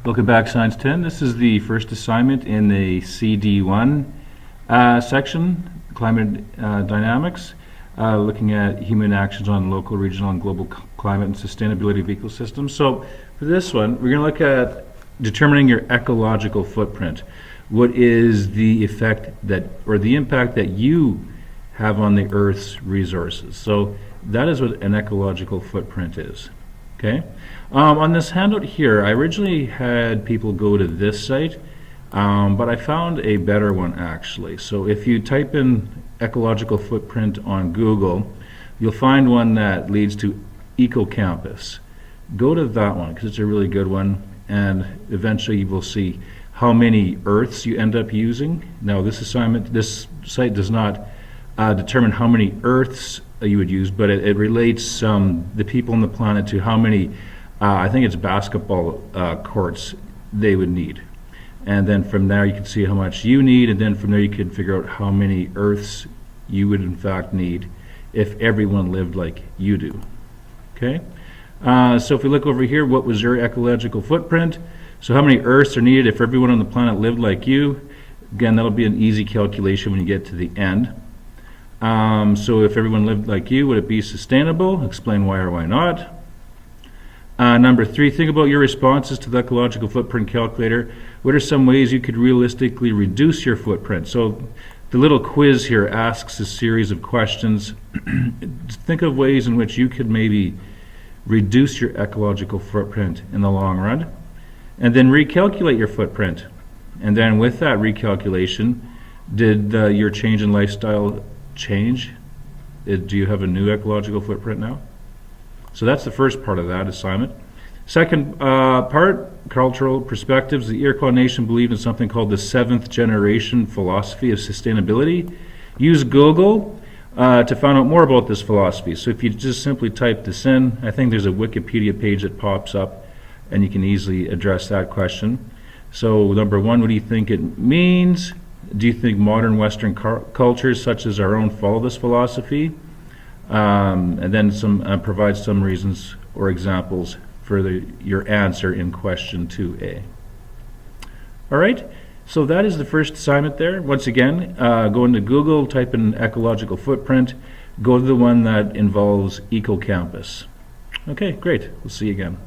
Welcome back, Science 10. This is the first assignment in the CD1 section, Climate Dynamics, looking at human actions on local, regional, and global climate and sustainability of ecosystems. So for this one, we're going to look at determining your ecological footprint. What is the effect that, or the impact that you have on the Earth's resources? So that is what an ecological footprint is. Okay. On this handout here, I originally had people go to this site, but I found a better one actually. So if you type in ecological footprint on Google, you'll find one that leads to EcoCampus. Go to that one because it's a really good one, and eventually you will see how many Earths you end up using. Now this site does not determine how many Earths you would use, but it relates the people on the planet to how many, I think it's basketball courts they would need. And then from there you can see how much you need, and then from there you can figure out how many Earths you would in fact need if everyone lived like you do. Okay? So if we look over here, what was your ecological footprint? So how many Earths are needed if everyone on the planet lived like you? Again, that'll be an easy calculation when you get to the end. So if everyone lived like you, would it be sustainable? Explain why or why not. Number 3, think about your responses to the ecological footprint calculator. What are some ways you could realistically reduce your footprint? So the little quiz here asks a series of questions. Think of ways in which you could maybe reduce your ecological footprint in the long run. And then recalculate your footprint. And then with that recalculation, did your change in lifestyle change? Do you have a new ecological footprint now? So that's the first part of that assignment. Second part, cultural perspectives. The Iroquois Nation believed in something called the 7th generation philosophy of sustainability. Use Google to find out more about this philosophy. So if you just simply type this in, I think there's a Wikipedia page that pops up and you can easily address that question. So number 1, what do you think it means? Do you think modern Western cultures such as our own follow this philosophy? And then provide some reasons or examples for your answer in question 2A. All right, so that is the first assignment there. Once again, go into Google, type in ecological footprint, go to the one that involves EcoCampus. Okay, great. We'll see you again.